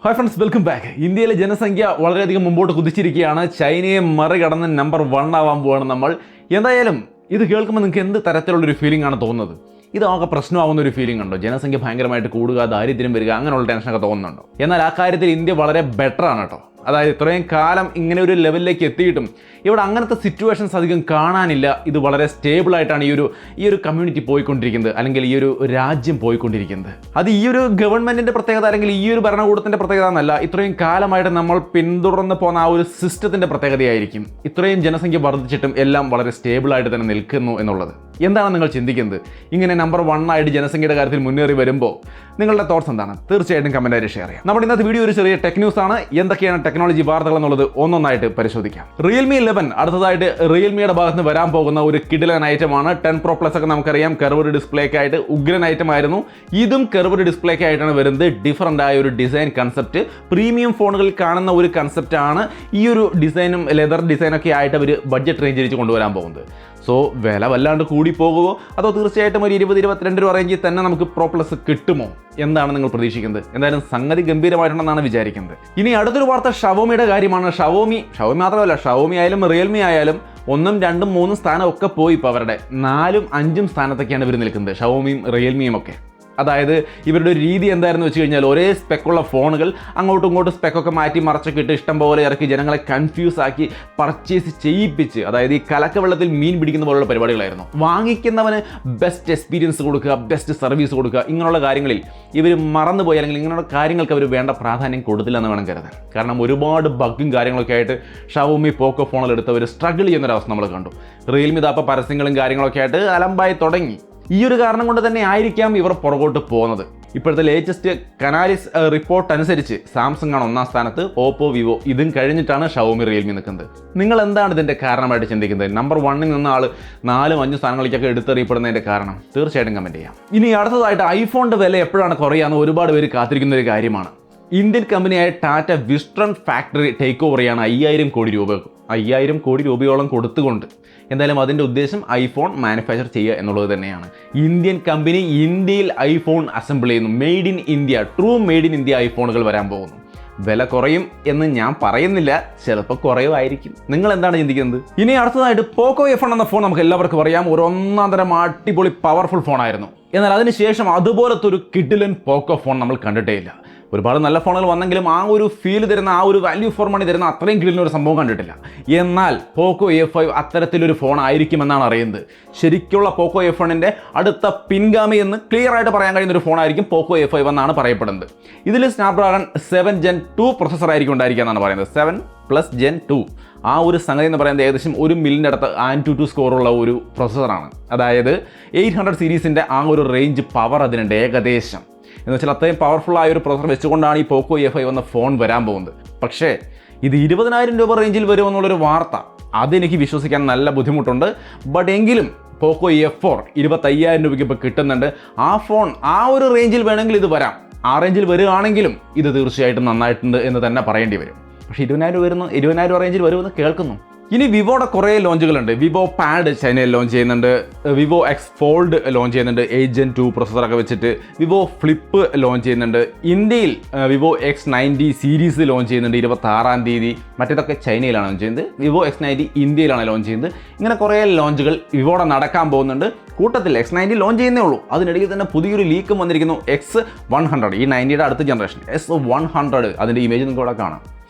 Hi friends, welcome back. ഇന്ത്യയിലെ ജനസംഖ്യ വളരെയധികം മുമ്പോട്ട് കുതിച്ചിരിക്കുകയാണ്. ചൈനയെ മറികടന്ന് നമ്പർ 1 ആവാൻ പോവാണ് നമ്മൾ. എന്തായാലും ഇത് കേൾക്കുമ്പോൾ നിങ്ങൾക്ക് എന്ത് തരത്തിലുള്ളൊരു ഫീലിംഗ് ആണ് തോന്നുന്നത്? ഇതാകെ പ്രശ്നമാവുന്ന ഒരു ഫീലിംഗ് ഉണ്ടോ? ജനസംഖ്യ ഭയങ്കരമായിട്ട് കൂടുക, ദാരിദ്ര്യം വരിക, അങ്ങനെയുള്ള ടെൻഷനൊക്കെ തോന്നുന്നുണ്ടോ? എന്നാൽ ആ കാര്യത്തിൽ ഇന്ത്യ വളരെ ബെറ്റർ ആണ് കേട്ടോ. അതായത് ഇത്രയും കാലം ഇങ്ങനെ ഒരു ലെവലിലേക്ക് എത്തിയിട്ടും ഇവിടെ അങ്ങനത്തെ സിറ്റുവേഷൻസ് അധികം കാണാനില്ല. ഇത് വളരെ സ്റ്റേബിൾ ആയിട്ടാണ് ഈ ഒരു കമ്മ്യൂണിറ്റി പോയിക്കൊണ്ടിരിക്കുന്നത്, അല്ലെങ്കിൽ ഈ ഒരു രാജ്യം പോയിക്കൊണ്ടിരിക്കുന്നത്. അത് ഈ ഒരു ഗവൺമെന്റിന്റെ പ്രത്യേകത അല്ലെങ്കിൽ ഈ ഒരു ഭരണകൂടത്തിന്റെ പ്രത്യേകത എന്നല്ല, ഇത്രയും കാലമായിട്ട് നമ്മൾ പിന്തുടർന്ന് പോകുന്ന ആ ഒരു സിസ്റ്റത്തിന്റെ പ്രത്യേകതയായിരിക്കും ഇത്രയും ജനസംഖ്യ വർദ്ധിച്ചിട്ടും എല്ലാം വളരെ സ്റ്റേബിൾ ആയിട്ട് തന്നെ നിൽക്കുന്നു എന്നുള്ളത്. എന്താണ് നിങ്ങൾ ചിന്തിക്കുന്നത്? ഇങ്ങനെ നമ്പർ 1 ആയിട്ട് ജനസംഖ്യയുടെ കാര്യത്തിൽ മുന്നേറി വരുമ്പോൾ നിങ്ങളുടെ തോട്ട്സ് എന്താണ്? തീർച്ചയായിട്ടും കമന്റായിട്ട് ഷെയർ ചെയ്യാം. നമ്മുടെ ഇന്നത്തെ വീഡിയോ ഒരു ചെറിയ ടെക് ന്യൂസ് ആണ്. എന്തൊക്കെയാണ് ടെക്നോളജി വാർത്തകൾ എന്നുള്ളത് ഒന്നൊന്നായിട്ട് പരിശോധിക്കാം. റിയൽമി 11 അടുത്തതായിട്ട് റിയൽമിയുടെ ഭാഗത്ത് നിന്ന് വരാൻ പോകുന്ന ഒരു കിടിലൻ ഐറ്റമാണ്. 10 Pro Plus ഒക്കെ നമുക്കറിയാം കർവ്ഡ് ഡിസ്പ്ലേക്ക് ആയിട്ട് ഉഗ്രൻ ഐറ്റം ആയിരുന്നു. ഇതും കർവ്ഡ് ഡിസ്പ്ലേക്ക് ആയിട്ടാണ് വരുന്നത്. ഡിഫറൻ്റ് ആയ ഒരു ഡിസൈൻ കൺസെപ്റ്റ്, പ്രീമിയം ഫോണുകളിൽ കാണുന്ന ഒരു കൺസെപ്റ്റ് ആണ്. ഈ ഒരു ഡിസൈനും ലെതർ ഡിസൈനൊക്കെ ആയിട്ട് അവർ ബഡ്ജറ്റ് റേഞ്ച് വെച്ച് കൊണ്ടുവരാൻ പോകുന്നത്. സോ വില വല്ലാണ്ട് കൂടി പോകുമോ, അതോ തീർച്ചയായിട്ടും ഒരു 20-22 രൂപ റേഞ്ചിൽ തന്നെ നമുക്ക് പ്രോ പ്ലസ് കിട്ടുമോ? എന്താണ് നിങ്ങൾ പ്രതീക്ഷിക്കുന്നത്? എന്തായാലും സംഗതി ഗംഭീരമായിട്ടുണ്ടെന്നാണ് വിചാരിക്കുന്നത്. ഇനി അടുത്തൊരു വാർത്ത ഷവോമിയുടെ കാര്യമാണ്. ഷവോമി മാത്രമല്ല, ഷവോമി ആയാലും റിയൽമി ആയാലും 1, 2, 3 സ്ഥാനം ഒക്കെ പോയി. ഇപ്പോൾ അവരുടെ 4, 5 സ്ഥാനത്തൊക്കെയാണ് ഇവർ നിൽക്കുന്നത്, ഷവോമിയും റിയൽമിയും ഒക്കെ. അതായത് ഇവരുടെ ഒരു രീതി എന്തായിരുന്നു വെച്ച് കഴിഞ്ഞാൽ, ഒരേ സ്പെക്കുള്ള ഫോണുകൾ അങ്ങോട്ടും ഇങ്ങോട്ടും സ്പെക്കൊക്കെ മാറ്റി മറച്ചൊക്കെ ഇട്ട് ഇഷ്ടം പോലെ ഇറക്കി ജനങ്ങളെ കൺഫ്യൂസ് ആക്കി പർച്ചേസ് ചെയ്യിപ്പിച്ച്, അതായത് ഈ കലക്കവെള്ളത്തിൽ മീൻ പിടിക്കുന്ന പോലുള്ള പരിപാടികളായിരുന്നു. വാങ്ങിക്കുന്നവന് ബെസ്റ്റ് എക്സ്പീരിയൻസ് കൊടുക്കുക, ബെസ്റ്റ് സർവീസ് കൊടുക്കുക, ഇങ്ങനെയുള്ള കാര്യങ്ങളിൽ ഇവർ മറന്നുപോയി, അല്ലെങ്കിൽ ഇങ്ങനെയുള്ള കാര്യങ്ങൾക്ക് അവർ വേണ്ട പ്രാധാന്യം കൊടുത്തില്ല എന്ന് വേണം കരുതാൻ. കാരണം ഒരുപാട് ബഗ്ഗും കാര്യങ്ങളൊക്കെ ആയിട്ട് ഷവോമി പോക്കോ ഫോണിലെടുത്തവർ സ്ട്രഗിൾ ചെയ്യുന്നൊരവസ്ഥ നമ്മൾ കണ്ടു. റിയൽമി താപ്പ പരസ്യങ്ങളും കാര്യങ്ങളൊക്കെ ആയിട്ട് അലമ്പായി തുടങ്ങി. ഈ ഒരു കാരണം കൊണ്ട് തന്നെ ആയിരിക്കാം ഇവർ പുറകോട്ട് പോകുന്നത്. ഇപ്പോഴത്തെ ലേറ്റസ്റ്റ് കനാലിസ് റിപ്പോർട്ട് അനുസരിച്ച് സാംസങ് ആണ് 1ാം സ്ഥാനത്ത്, ഓപ്പോ, വിവോ ഇതും കഴിഞ്ഞിട്ടാണ് ഷവോമി റിയൽമി നിൽക്കുന്നത്. നിങ്ങൾ എന്താണ് ഇതിൻ്റെ കാരണമായിട്ട് ചിന്തിക്കുന്നത്? നമ്പർ 1 നിന്ന ആൾ 4, 5 സ്ഥാനങ്ങളിലേക്കൊക്കെ എടുത്തെറിയപ്പെടുന്നതിൻ്റെ കാരണം തീർച്ചയായിട്ടും കമൻറ്റ് ചെയ്യാം. ഇനി അടുത്തതായിട്ട് ഐഫോണിൻ്റെ വില എപ്പോഴാണ് കുറയാന്ന് ഒരുപാട് പേര് കാത്തിരിക്കുന്ന ഒരു കാര്യമാണ്. ഇന്ത്യൻ കമ്പനിയായ ടാറ്റ വിസ്ട്രൺ ഫാക്ടറി ടേക്ക് ഓവർ ചെയ്യാണ് 5000 കോടി രൂപയോളം കൊടുത്തുകൊണ്ട്. എന്തായാലും അതിൻ്റെ ഉദ്ദേശം ഐഫോൺ മാനുഫാക്ചർ ചെയ്യുക എന്നുള്ളത് തന്നെയാണ്. ഇന്ത്യൻ കമ്പനി ഇന്ത്യയിൽ ഐഫോൺ അസംബിൾ ചെയ്യുന്നു. Made in India, true made in India ഐഫോണുകൾ വരാൻ പോകുന്നു. വില കുറയും എന്ന് ഞാൻ പറയുന്നില്ല, ചിലപ്പോൾ കുറയുമായിരിക്കും. നിങ്ങൾ എന്താണ് ചിന്തിക്കുന്നത്? ഇനി അടുത്തതായിട്ട് പോക്കോ F1 എന്ന ഫോൺ നമുക്ക് എല്ലാവർക്കും അറിയാം. ഒരു 1-ാം തരം അടിപൊളി പവർഫുൾ ഫോണായിരുന്നു. എന്നാൽ അതിനുശേഷം അതുപോലത്തെ ഒരു കിഡിലൻ പോക്കോ ഫോൺ നമ്മൾ കണ്ടിട്ടേ ഇല്ല. ഒരുപാട് നല്ല ഫോണുകൾ വന്നെങ്കിലും ആ ഒരു ഫീൽ തരുന്ന, ആ ഒരു വാല്യൂ ഫോർ മണി തരുന്ന അത്രയും കിടിലൻ ഒരു സംഭവം കണ്ടിട്ടില്ല. എന്നാൽ പോക്കോ F5 അത്തരത്തിലൊരു ഫോൺ ആയിരിക്കുമെന്നാണ് അറിയുന്നത്. ശരിക്കുള്ള പോക്കോ F1ൻ്റെ അടുത്ത പിൻഗാമി എന്ന് ക്ലിയർ ആയിട്ട് പറയാൻ കഴിയുന്ന ഒരു ഫോണായിരിക്കും പോക്കോ F5 എന്നാണ് പറയപ്പെടുന്നത്. ഇതിൽ സ്നാപ്ഡ്രാഗൺ 7 Gen 2 പ്രൊസസ്സർ ആയിരിക്കും ഉണ്ടായിരിക്കുക എന്നാണ് പറയുന്നത്. 7+ Gen 2 ആ ഒരു സംഗതി എന്ന് പറയുന്നത് ഏകദേശം 1 മില്യൻ്റെ അടുത്ത് AnTuTu സ്കോറുള്ള ഒരു പ്രൊസസ്സറാണ്. അതായത് 800 സീരീസിൻ്റെ ആ ഒരു റേഞ്ച് പവർ അതിനുണ്ട് ഏകദേശം. എന്ന് വെച്ചാൽ അത്രയും പവർഫുൾ ആയ ഒരു പ്രൊസസ്സർ വെച്ചുകൊണ്ടാണ് ഈ പോക്കോ F5 എന്ന ഫോൺ വരാൻ പോകുന്നത്. പക്ഷേ ഇത് 20,000 രൂപ റേഞ്ചിൽ വരുമെന്നുള്ളൊരു വാർത്ത, അതെനിക്ക് വിശ്വസിക്കാൻ നല്ല ബുദ്ധിമുട്ടുണ്ട്. ബട്ട് എങ്കിലും പോക്കോ F4 25,000 രൂപയ്ക്ക് ഇപ്പോൾ കിട്ടുന്നുണ്ട്. ആ ഫോൺ ആ ഒരു റേഞ്ചിൽ വേണമെങ്കിൽ ഇത് വരാം. ആ റേഞ്ചിൽ വരികയാണെങ്കിലും ഇത് തീർച്ചയായിട്ടും നന്നായിട്ടുണ്ട് എന്ന് തന്നെ പറയേണ്ടി വരും. പക്ഷേ 20,000 രൂപ റേഞ്ചിൽ വരുമെന്ന് കേൾക്കുന്നു. ഇനി വിവോയുടെ കുറേ ലോഞ്ചുകളുണ്ട്. വിവോ പാഡ് ചൈനയിൽ ലോഞ്ച് ചെയ്യുന്നുണ്ട്. വിവോ X Fold ലോഞ്ച് ചെയ്യുന്നുണ്ട് 8 Gen 2 പ്രൊസസ്സറൊക്കെ വെച്ചിട്ട്. വിവോ ഫ്ലിപ്പ് ലോഞ്ച് ചെയ്യുന്നുണ്ട്. ഇന്ത്യയിൽ വിവോ X90 സീരീസ് ലോഞ്ച് ചെയ്യുന്നുണ്ട് 26-ാം തീയതി. മറ്റേതൊക്കെ ചൈനയിലാണ് ലോഞ്ച് ചെയ്യുന്നത്. വിവോ X90 ഇന്ത്യയിലാണ് ലോഞ്ച് ചെയ്യുന്നത്. ഇങ്ങനെ കുറേ ലോഞ്ചുകൾ വിവോയുടെ നടക്കാൻ പോകുന്നുണ്ട്. കൂട്ടത്തിൽ X90 ലോഞ്ച് ചെയ്യുന്നേ ഉള്ളൂ, അതിനിടയിൽ തന്നെ പുതിയൊരു ലീക്കും വന്നിരിക്കുന്നു. X100, ഈ 90യുടെ അടുത്ത ജനറേഷൻ S100, അതിൻ്റെ ഇമേജ് നിങ്ങൾക്ക് ഇവിടെ കാണാം.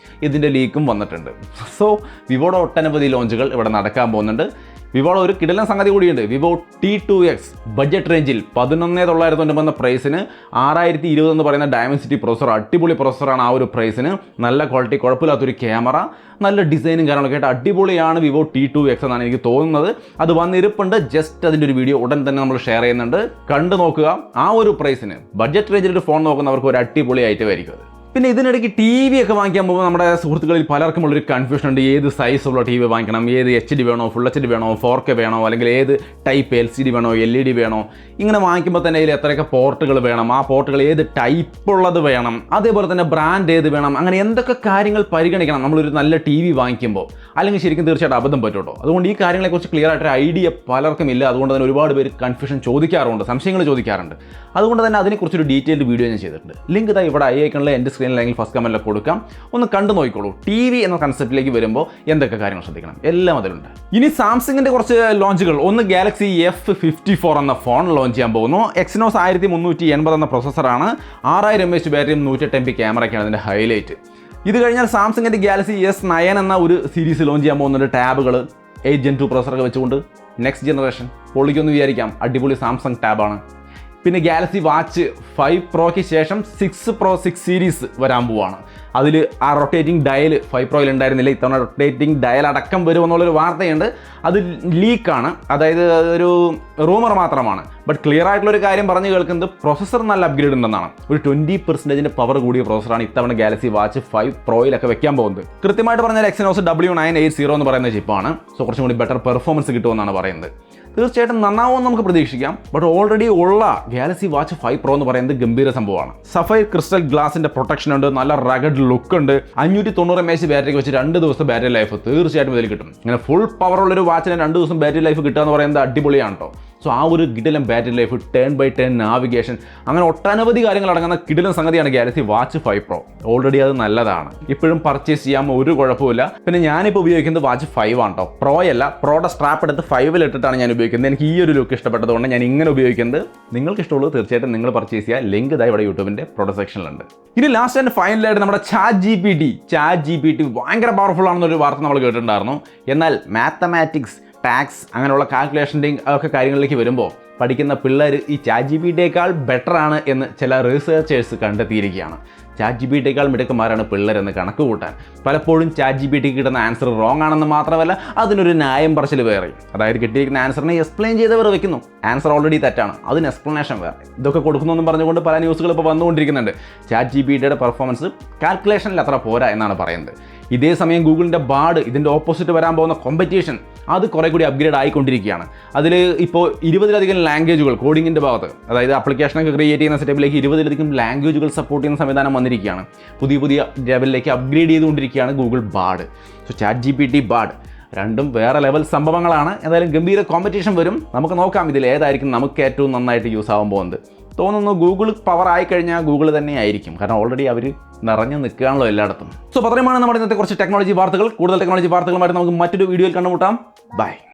ഇതിൻ്റെ ലീക്കും വന്നിട്ടുണ്ട്. സോ വിവോയുടെ ഒട്ടനവധി ലോഞ്ചുകൾ ഇവിടെ നടക്കാൻ പോകുന്നുണ്ട്. വിവോയുടെ ഒരു കിടിലൻ സംഗതി കൂടിയുണ്ട്. വിവോ T2X ബഡ്ജറ്റ് റേഞ്ചിൽ 11,990 എന്ന പ്രൈസിന് 6020 എന്ന് പറയുന്ന ഡയമൻസിറ്റി പ്രൊസസ്സർ, അടിപൊളി പ്രൊസസ്സറാണ്. ആ ഒരു പ്രൈസിന് നല്ല ക്വാളിറ്റി, കുഴപ്പമില്ലാത്തൊരു ക്യാമറ, നല്ല ഡിസൈനും കാര്യങ്ങളൊക്കെ ആയിട്ട് അടിപൊളിയാണ് വിവോ T2X എന്നാണ് എനിക്ക് തോന്നുന്നത്. അത് വന്നിരിപ്പുണ്ട്. ജസ്റ്റ് അതിൻ്റെ ഒരു വീഡിയോ ഉടൻ തന്നെ നമ്മൾ ഷെയർ ചെയ്യുന്നുണ്ട്, കണ്ടു നോക്കുക. ആ ഒരു പ്രൈസിന് ബഡ്ജറ്റ് റേഞ്ചിൽ ഒരു ഫോൺ നോക്കുന്നവർക്ക് ഒരു അടിപൊളി ഐറ്റം ആയിരിക്കും അത്. പിന്നെ ഇതിനിടയ്ക്ക് TV ഒക്കെ വാങ്ങിക്കാൻ പോകുമ്പോൾ നമ്മുടെ സുഹൃത്തുക്കളിൽ പലർക്കും ഉള്ളൊരു കൺഫ്യൂഷൻ ഉണ്ട്. ഏത് സൈസുള്ള TV വാങ്ങിക്കണം, ഏത് HD വേണോ, ഫുൾ HD വേണോ, 4K വേണോ, അല്ലെങ്കിൽ ഏത് ടൈപ്പ് LCD വേണോ, LED വേണോ. ഇങ്ങനെ വാങ്ങിക്കുമ്പോൾ തന്നെ ഇതിൽ എത്രയൊക്കെ പോർട്ടുകൾ വേണം, ആ പോർട്ടുകൾ ഏത് ടൈപ്പുള്ളത് വേണം, അതേപോലെ തന്നെ ബ്രാൻഡ് ഏത് വേണം, അങ്ങനെ എന്തൊക്കെ കാര്യങ്ങൾ പരിഗണിക്കണം നമ്മളൊരു നല്ല TV വാങ്ങിക്കുമ്പോൾ. അല്ലെങ്കിൽ ശരിക്കും തീർച്ചയായിട്ടും അബദ്ധം പറ്റും കേട്ടോ. അതുകൊണ്ട് ഈ കാര്യങ്ങളെക്കുറിച്ച് ക്ലിയർ ആയിട്ടൊരു ഐഡിയ പലർക്കും ഇല്ല. അതുകൊണ്ട് തന്നെ ഒരുപാട് പേര് കൺഫ്യൂഷൻ ചോദിക്കാറുണ്ട്, സംശയങ്ങൾ ചോദിക്കാറുണ്ട്. അതുകൊണ്ട് തന്നെ അതിനെക്കുറിച്ചൊരു ഡീറ്റെയിൽഡ് വീഡിയോ ഞാൻ ചെയ്തിട്ടുണ്ട്. ലിങ്ക് ഇതാ ഇവിടെ ഐക്കണിലെ എൻ്റെ സ്ക്രീൻ ഡിസ്ക്രിപ്ഷനിൽ അല്ലെങ്കിൽ ഫസ്റ്റ് കമൻറ്റിൽ കൊടുക്കാം, ഒന്ന് കണ്ടു നോക്കിക്കോളൂ. TV എന്ന കൺസെപ്റ്റിലേക്ക് വരുമ്പോൾ എന്തൊക്കെ കാര്യങ്ങൾ ശ്രദ്ധിക്കണം എല്ലാം അതിലുണ്ട്. ഇനി സാംസങ്ങിൻ്റെ കുറച്ച് ലോഞ്ചുകൾ. ഒന്ന് ഗാലക്സി F54 എന്ന ഫോൺ ലോഞ്ച് ചെയ്യാൻ പോകുന്നു. Exynos 1380 എന്ന പ്രൊസസ്സറാണ്, 6000 mAh ബാറ്ററിയും 108 MP ക്യാമറയ്ക്കാണ് അതിൻ്റെ ഹൈലൈറ്റ്. ഇത് കഴിഞ്ഞാൽ സാംസങ്ങിൻ്റെ ഗാലക്സി S9 എന്ന ഒരു സീരീസ് ലോഞ്ച് ചെയ്യാൻ പോകുന്നുണ്ട്. ടാബുകൾ 8 Gen 2 പ്രൊസസ്സറൊക്കെ വെച്ചുകൊണ്ട് നെക്സ്റ്റ് ജനറേഷൻ പൊളിക്കൊന്ന് വിചാരിക്കാം, അടിപൊളി സാംസങ് ടാബാണ്. പിന്നെ ഗാലക്സി വാച്ച് 5 Proയ്ക്ക് ശേഷം 6 Pro 6 സീരീസ് വരാൻ പോവാണ്. അതിൽ ആ റൊട്ടേറ്റിംഗ് ഡയൽ 5 Proയിൽ ഉണ്ടായിരുന്നില്ല, ഇത്തവണ റൊട്ടേറ്റിംഗ് ഡയൽ അടക്കം വരുമെന്നുള്ളൊരു വാർത്തയുണ്ട്. അത് ലീക്കാണ്, അതായത് ഒരു റൂമർ മാത്രമാണ്. ബട്ട് ക്ലിയർ ആയിട്ടുള്ളൊരു കാര്യം പറഞ്ഞു കേൾക്കുന്നത് പ്രൊസസ്സർ നല്ല അപ്ഗ്രേഡ് ഉണ്ടെന്നാണ്. ഒരു 20% പവർ കൂടിയ പ്രൊസസ്സറാണ് ഇത്തവണ ഗാലക്സി വാച്ച് 5 Proയിലൊക്കെ വെക്കാൻ പോകുന്നത്. കൃത്യമായിട്ട് പറഞ്ഞാൽ Exynos W980 എന്ന് പറയുന്ന ചിപ്പാണ്. സോ കുറച്ചും കൂടി ബെറ്റർ പെർഫോമൻസ് കിട്ടുമെന്നാണ് പറയുന്നത്. തീർച്ചയായിട്ടും നന്നാവുമെന്ന് നമുക്ക് പ്രതീക്ഷിക്കാം. ബട്ട് ഓൾറെഡി ഉള്ള ഗാലക്സി വാച്ച് 5 Pro എന്ന് പറയുന്നത് ഗംഭീര സംഭവമാണ്. സഫൈർ ക്രിസ്റ്റൽ ഗ്ലാസിന്റെ പ്രൊട്ടക്ഷൻ ഉണ്ട്, നല്ല റഗഡ് ലുക്ക് ഉണ്ട്, 590 mAh ബാറ്ററിക്ക് വെച്ച് 2 ദിവസം ബാറ്ററി ലൈഫ് തീർച്ചയായിട്ടും ഇതിൽ കിട്ടും. ഇങ്ങനെ ഫുൾ പവർ ഉള്ളൊരു വാച്ചിന് 2 ദിവസം ബാറ്ററി ലൈഫ് കിട്ടുക എന്ന് പറയുന്നത് അടിപൊളിയാണ് കേട്ടോ. സോ ആ ഒരു കിടിലൻ ബാറ്ററി ലൈഫ്, 10x10 നാവിഗേഷൻ, അങ്ങനെ ഒട്ടനവധി കാര്യങ്ങൾ അടങ്ങുന്ന കിടിലൻ സംഗതിയാണ് ഗാലക്സി വാച്ച് 5 Pro. ഓൾറെഡി അത് നല്ലതാണ്, ഇപ്പോഴും പർച്ചേസ് ചെയ്യാൻ ഒരു കുഴപ്പമില്ല. പിന്നെ ഞാനിപ്പോൾ ഉപയോഗിക്കുന്നത് വാച്ച് 5 ആണ് കേട്ടോ, Pro അല്ല. പ്രോയുടെ സ്ട്രാപ്പ് എടുത്ത് 5-ൽ ഇട്ടിട്ടാണ് ഞാൻ ഉപയോഗിക്കുന്നത്. എനിക്ക് ഈ ഒരു ലുക്ക് ഇഷ്ടപ്പെട്ടതുകൊണ്ട് ഞാൻ ഇങ്ങനെ ഉപയോഗിക്കുന്നത്. നിങ്ങൾക്ക് ഇഷ്ടമുള്ളത് തീർച്ചയായിട്ടും നിങ്ങൾ പർച്ചേസ് ചെയ്യുക. ലിങ്ക് ഇതാ ഇവിടെ യൂട്യൂബിൻ്റെ പ്രൊഡക്റ്റ് സെക്ഷനിലുണ്ട്. ഇനി ലാസ്റ്റ് ആൻഡ് ഫൈനലായിട്ട് നമ്മുടെ ചാറ്റ് ജി പി ടി ഭയങ്കര പവർഫുൾ ആണെന്നൊരു വാർത്ത നമ്മൾ കേട്ടിട്ടുണ്ടായിരുന്നു. എന്നാൽ മാത്തമാറ്റിക്സ്, ടാക്സ് അങ്ങനെയുള്ള കാൽക്കുലേഷൻ്റെയും ഒക്കെ കാര്യങ്ങളിലേക്ക് വരുമ്പോൾ പഠിക്കുന്ന പിള്ളേർ ഈ ChatGPT-യേക്കാൾ ബെറ്ററാണ് എന്ന് ചില റിസർച്ചേഴ്സ് കണ്ടെത്തിയിരിക്കുകയാണ്. ChatGPT-യേക്കാൾ മിടുക്കന്മാരാണ് പിള്ളേരെന്ന് കണക്ക് കൂട്ടാൻ. പലപ്പോഴും ChatGPT കിട്ടുന്ന ആൻസർ റോങ് ആണെന്ന് മാത്രമല്ല, അതിനൊരു ന്യായം പറച്ചിൽ വേറെ. അതായത് കിട്ടിയിരിക്കുന്ന ആൻസറിനെ എക്സ്പ്ലെയിൻ ചെയ്തവർ വെക്കുന്നു, ആൻസർ ഓൾറെഡി തെറ്റാണ്, അതിന് എക്സ്പ്ലനേഷൻ വേറെ. ഇതൊക്കെ കൊടുക്കുന്നെന്നും പറഞ്ഞുകൊണ്ട് പല ന്യൂസുകൾ ഇപ്പോൾ വന്നുകൊണ്ടിരിക്കുന്നുണ്ട്. ChatGPT-യുടെ പെർഫോമൻസ് കാൽക്കുലേഷനിൽ അത്ര പോരാ എന്നാണ് പറയുന്നത്. ഇതേ സമയം ഗൂഗിളിൻ്റെ ബാഡ്, ഇതിൻ്റെ ഓപ്പോസിറ്റ് വരാൻ പോകുന്ന കോമ്പറ്റീഷൻ, അത് കുറേ കൂടി അപ്ഗ്രേഡ് ആയിക്കൊണ്ടിരിക്കുകയാണ്. അതിൽ ഇപ്പോൾ 20-ലധികം ലാംഗ്വേജുകൾ കോഡിങ്ങിൻ്റെ ഭാഗത്ത്, അതായത് ആപ്ലിക്കേഷനൊക്കെ ക്രിയേറ്റ് ചെയ്യുന്ന സെറ്റപ്പിലേക്ക് 20-ലധികം ലാംഗ്വേജുകൾ സപ്പോർട്ട് ചെയ്യുന്ന സംവിധാനം വന്നിരിക്കുകയാണ്. പുതിയ ലെവലിലേക്ക് അപ്ഗ്രേഡ് ചെയ്തുകൊണ്ടിരിക്കുകയാണ് Google bad. So ChatGPT bad രണ്ടും വേറെ ലെവൽ സംഭവങ്ങളാണ്. എന്തായാലും ഗംഭീര കോമ്പറ്റീഷൻ വരും. നമുക്ക് നോക്കാം ഇതിൽ ഏതായിരിക്കും നമുക്ക് ഏറ്റവും നന്നായിട്ട് യൂസ് ആവാൻ പോകുന്നത്. തോന്നുന്നു ഗൂഗിൾ പവർ ആയിക്കഴിഞ്ഞാൽ ഗൂഗിൾ തന്നെ ആയിരിക്കും, കാരണം ഓൾറെഡി അവർ നിറഞ്ഞു നിൽക്കുകയാണല്ലോ എല്ലായിടത്തും. സോ അത്രയുമാണ് നമ്മുടെ ഇന്നത്തെ കുറച്ച് ടെക്നോളജി വാർത്തകൾ. കൂടുതൽ ടെക്നോളജി വാർത്തകളുമായിട്ട് നമുക്ക് മറ്റൊരു വീഡിയോയിൽ കണ്ടുമുട്ടാം. ബൈ.